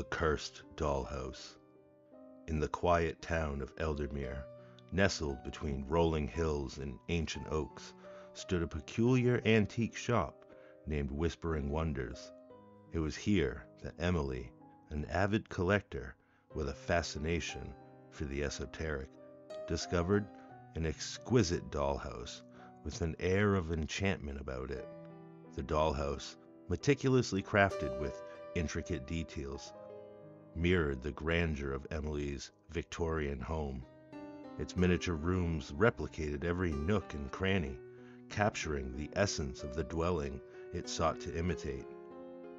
The Cursed Dollhouse. In the quiet town of Eldermere, nestled between rolling hills and ancient oaks, stood a peculiar antique shop named Whispering Wonders. It was here that Emily, an avid collector with a fascination for the esoteric, discovered an exquisite dollhouse with an air of enchantment about it. The dollhouse, meticulously crafted with intricate details, mirrored the grandeur of Emily's Victorian home. Its miniature rooms replicated every nook and cranny, capturing the essence of the dwelling it sought to imitate.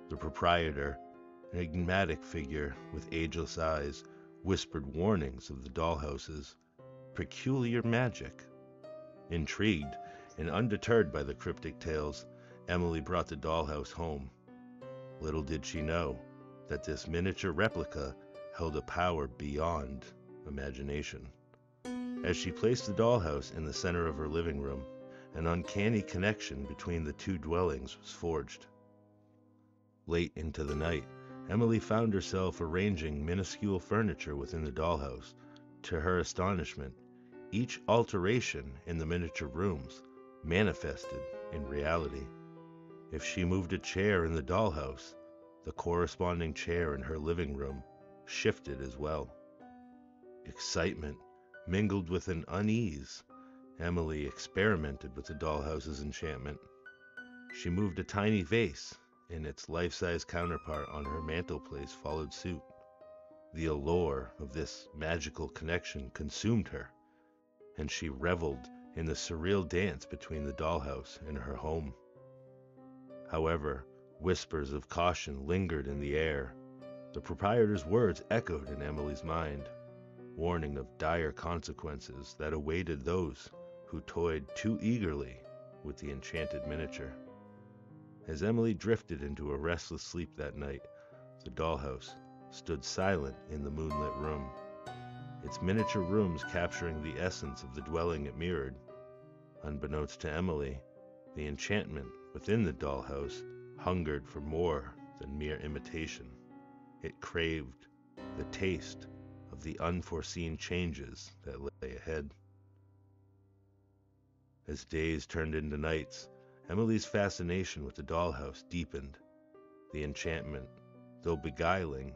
The proprietor, an enigmatic figure with ageless eyes, whispered warnings of the dollhouse's peculiar magic. Intrigued and undeterred by the cryptic tales, Emily brought the dollhouse home. Little did she know that this miniature replica held a power beyond imagination. As she placed the dollhouse in the center of her living room, an uncanny connection between the two dwellings was forged. Late into the night, Emily found herself arranging minuscule furniture within the dollhouse. To her astonishment, each alteration in the miniature rooms manifested in reality. If she moved a chair in the dollhouse, the corresponding chair in her living room shifted as well. Excitement mingled with an unease. Emily experimented with the dollhouse's enchantment. She moved a tiny vase, and its life-size counterpart on her mantelpiece followed suit. The allure of this magical connection consumed her, and she reveled in the surreal dance between the dollhouse and her home. However, whispers of caution lingered in the air. The proprietor's words echoed in Emily's mind, warning of dire consequences that awaited those who toyed too eagerly with the enchanted miniature. As Emily drifted into a restless sleep that night, the dollhouse stood silent in the moonlit room, its miniature rooms capturing the essence of the dwelling it mirrored. Unbeknownst to Emily, the enchantment within the dollhouse hungered for more than mere imitation. It craved the taste of the unforeseen changes that lay ahead. As days turned into nights, Emily's fascination with the dollhouse deepened. The enchantment, though beguiling,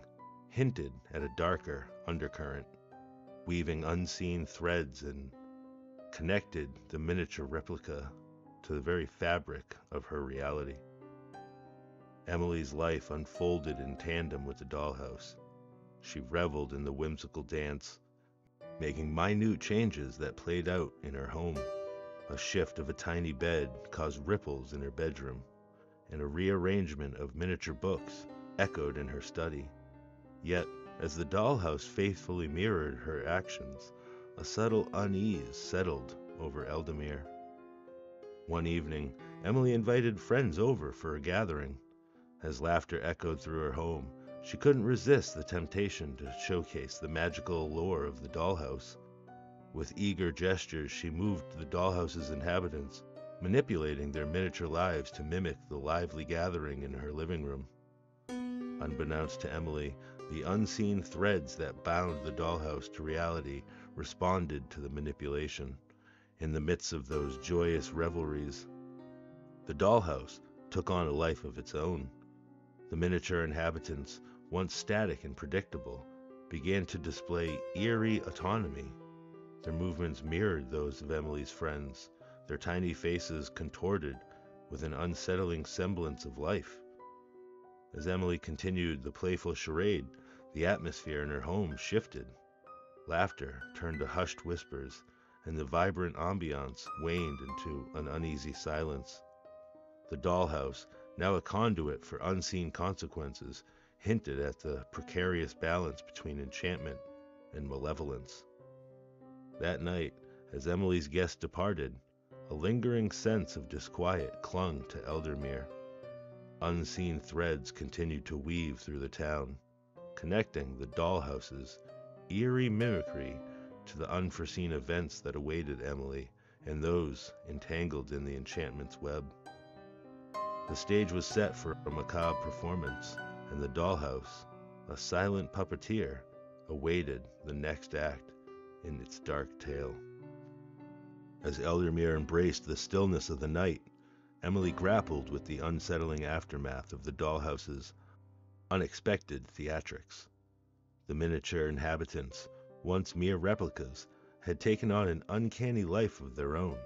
hinted at a darker undercurrent, weaving unseen threads and connected the miniature replica to the very fabric of her reality. Emily's life unfolded in tandem with the dollhouse. She reveled in the whimsical dance, making minute changes that played out in her home. A shift of a tiny bed caused ripples in her bedroom, and a rearrangement of miniature books echoed in her study. Yet, as the dollhouse faithfully mirrored her actions, a subtle unease settled over Eldermere. One evening, Emily invited friends over for a gathering. As laughter echoed through her home, she couldn't resist the temptation to showcase the magical allure of the dollhouse. With eager gestures, she moved the dollhouse's inhabitants, manipulating their miniature lives to mimic the lively gathering in her living room. Unbeknownst to Emily, the unseen threads that bound the dollhouse to reality responded to the manipulation. In the midst of those joyous revelries, the dollhouse took on a life of its own. The miniature inhabitants, once static and predictable, began to display eerie autonomy. Their movements mirrored those of Emily's friends, their tiny faces contorted with an unsettling semblance of life. As Emily continued the playful charade, the atmosphere in her home shifted. Laughter turned to hushed whispers, and the vibrant ambiance waned into an uneasy silence. The dollhouse, now a conduit for unseen consequences, hinted at the precarious balance between enchantment and malevolence. That night, as Emily's guests departed, a lingering sense of disquiet clung to Eldermere. Unseen threads continued to weave through the town, connecting the dollhouse's eerie mimicry to the unforeseen events that awaited Emily and those entangled in the enchantment's web. The stage was set for a macabre performance, and the dollhouse, a silent puppeteer, awaited the next act in its dark tale. As Eldermere embraced the stillness of the night, Emily grappled with the unsettling aftermath of the dollhouse's unexpected theatrics. The miniature inhabitants, once mere replicas, had taken on an uncanny life of their own,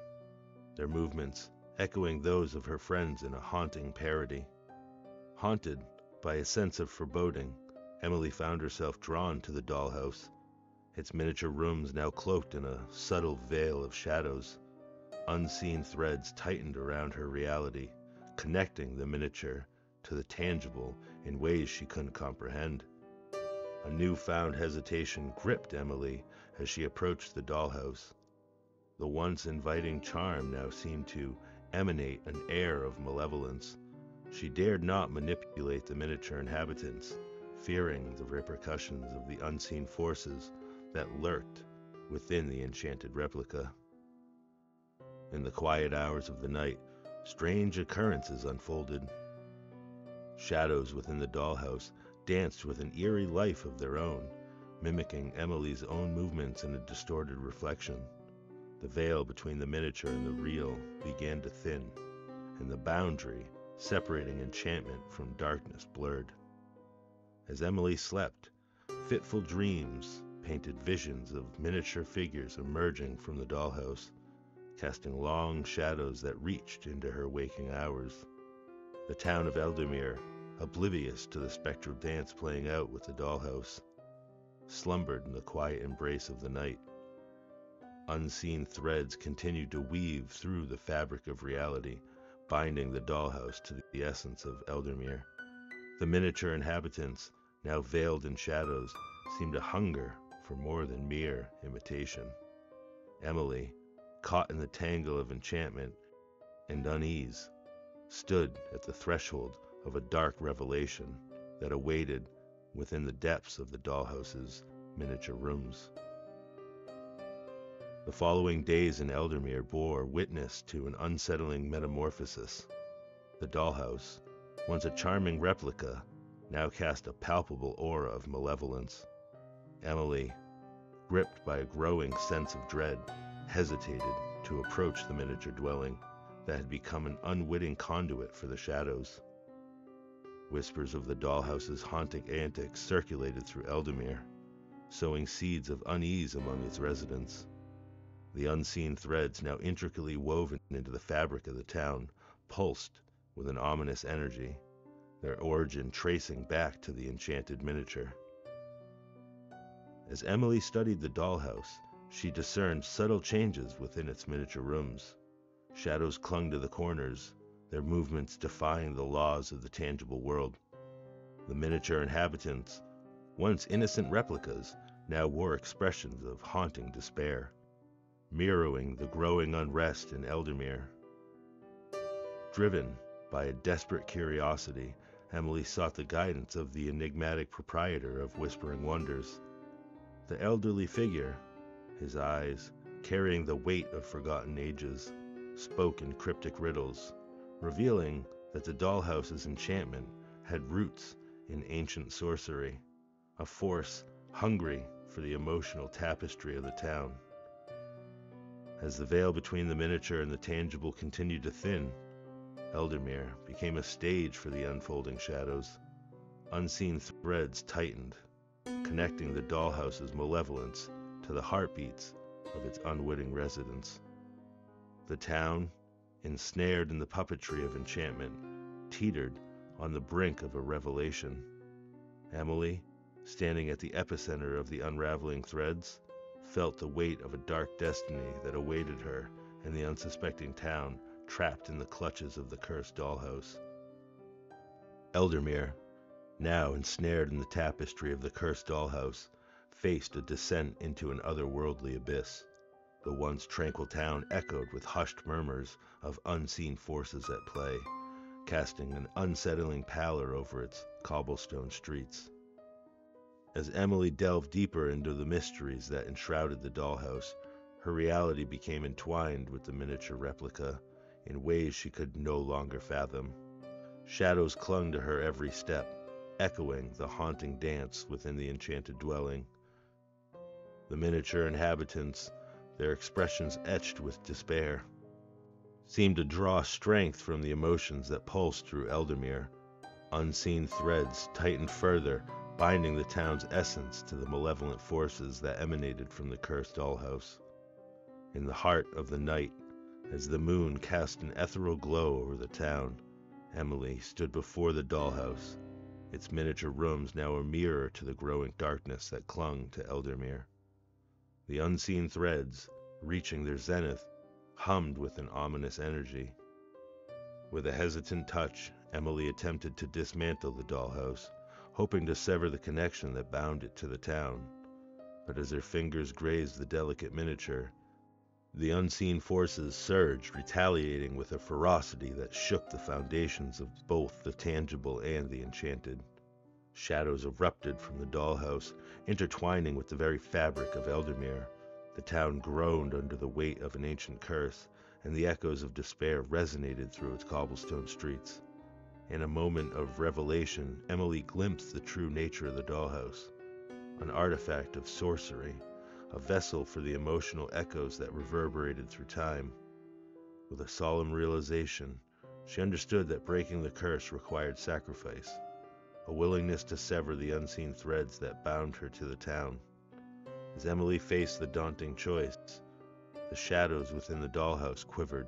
their movements echoing those of her friends in a haunting parody. Haunted by a sense of foreboding, Emily found herself drawn to the dollhouse, its miniature rooms now cloaked in a subtle veil of shadows. Unseen threads tightened around her reality, connecting the miniature to the tangible in ways she couldn't comprehend. A newfound hesitation gripped Emily as she approached the dollhouse. The once inviting charm now seemed to emanate an air of malevolence. She dared not manipulate the miniature inhabitants, fearing the repercussions of the unseen forces that lurked within the enchanted replica. In the quiet hours of the night, strange occurrences unfolded. Shadows within the dollhouse danced with an eerie life of their own, mimicking Emily's own movements in a distorted reflection. The veil between the miniature and the real began to thin, and the boundary separating enchantment from darkness blurred. As Emily slept, fitful dreams painted visions of miniature figures emerging from the dollhouse, casting long shadows that reached into her waking hours. The town of Eldermere, oblivious to the spectral dance playing out with the dollhouse, slumbered in the quiet embrace of the night. Unseen threads continued to weave through the fabric of reality, binding the dollhouse to the essence of Eldermere. The miniature inhabitants, now veiled in shadows, seemed to hunger for more than mere imitation. Emily, caught in the tangle of enchantment and unease, stood at the threshold of a dark revelation that awaited within the depths of the dollhouse's miniature rooms. The following days in Eldermere bore witness to an unsettling metamorphosis. The dollhouse, once a charming replica, now cast a palpable aura of malevolence. Emily, gripped by a growing sense of dread, hesitated to approach the miniature dwelling that had become an unwitting conduit for the shadows. Whispers of the dollhouse's haunting antics circulated through Eldermere, sowing seeds of unease among its residents. The unseen threads, now intricately woven into the fabric of the town, pulsed with an ominous energy, their origin tracing back to the enchanted miniature. As Emily studied the dollhouse, she discerned subtle changes within its miniature rooms. Shadows clung to the corners, their movements defying the laws of the tangible world. The miniature inhabitants, once innocent replicas, now wore expressions of haunting despair, mirroring the growing unrest in Eldermere. Driven by a desperate curiosity, Emily sought the guidance of the enigmatic proprietor of Whispering Wonders. The elderly figure, his eyes carrying the weight of forgotten ages, spoke in cryptic riddles, revealing that the dollhouse's enchantment had roots in ancient sorcery, a force hungry for the emotional tapestry of the town. As the veil between the miniature and the tangible continued to thin, Eldermere became a stage for the unfolding shadows. Unseen threads tightened, connecting the dollhouse's malevolence to the heartbeats of its unwitting residents. The town, ensnared in the puppetry of enchantment, teetered on the brink of a revelation. Emily, standing at the epicenter of the unraveling threads, felt the weight of a dark destiny that awaited her and the unsuspecting town trapped in the clutches of the cursed dollhouse. Eldermere, now ensnared in the tapestry of the cursed dollhouse, faced a descent into an otherworldly abyss. The once tranquil town echoed with hushed murmurs of unseen forces at play, casting an unsettling pallor over its cobblestone streets. As Emily delved deeper into the mysteries that enshrouded the dollhouse, her reality became entwined with the miniature replica in ways she could no longer fathom. Shadows clung to her every step, echoing the haunting dance within the enchanted dwelling. The miniature inhabitants, their expressions etched with despair, seemed to draw strength from the emotions that pulsed through Eldermere. Unseen threads tightened further, binding the town's essence to the malevolent forces that emanated from the cursed dollhouse. In the heart of the night, as the moon cast an ethereal glow over the town, Emily stood before the dollhouse, its miniature rooms now a mirror to the growing darkness that clung to Eldermere. The unseen threads, reaching their zenith, hummed with an ominous energy. With a hesitant touch, Emily attempted to dismantle the dollhouse, hoping to sever the connection that bound it to the town. But as her fingers grazed the delicate miniature, the unseen forces surged, retaliating with a ferocity that shook the foundations of both the tangible and the enchanted. Shadows erupted from the dollhouse, intertwining with the very fabric of Eldermere. The town groaned under the weight of an ancient curse, and the echoes of despair resonated through its cobblestone streets. In a moment of revelation, Emily glimpsed the true nature of the dollhouse, an artifact of sorcery, a vessel for the emotional echoes that reverberated through time. With a solemn realization, she understood that breaking the curse required sacrifice, a willingness to sever the unseen threads that bound her to the town. As Emily faced the daunting choice, the shadows within the dollhouse quivered,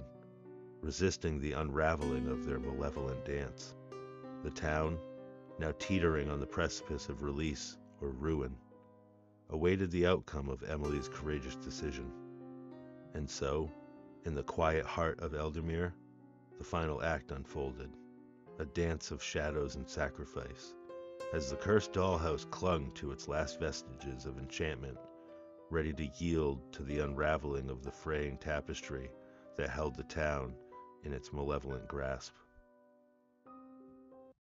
resisting the unraveling of their malevolent dance. The town, now teetering on the precipice of release or ruin, awaited the outcome of Emily's courageous decision. And so, in the quiet heart of Eldermere, the final act unfolded, a dance of shadows and sacrifice, as the cursed dollhouse clung to its last vestiges of enchantment, ready to yield to the unraveling of the fraying tapestry that held the town in its malevolent grasp.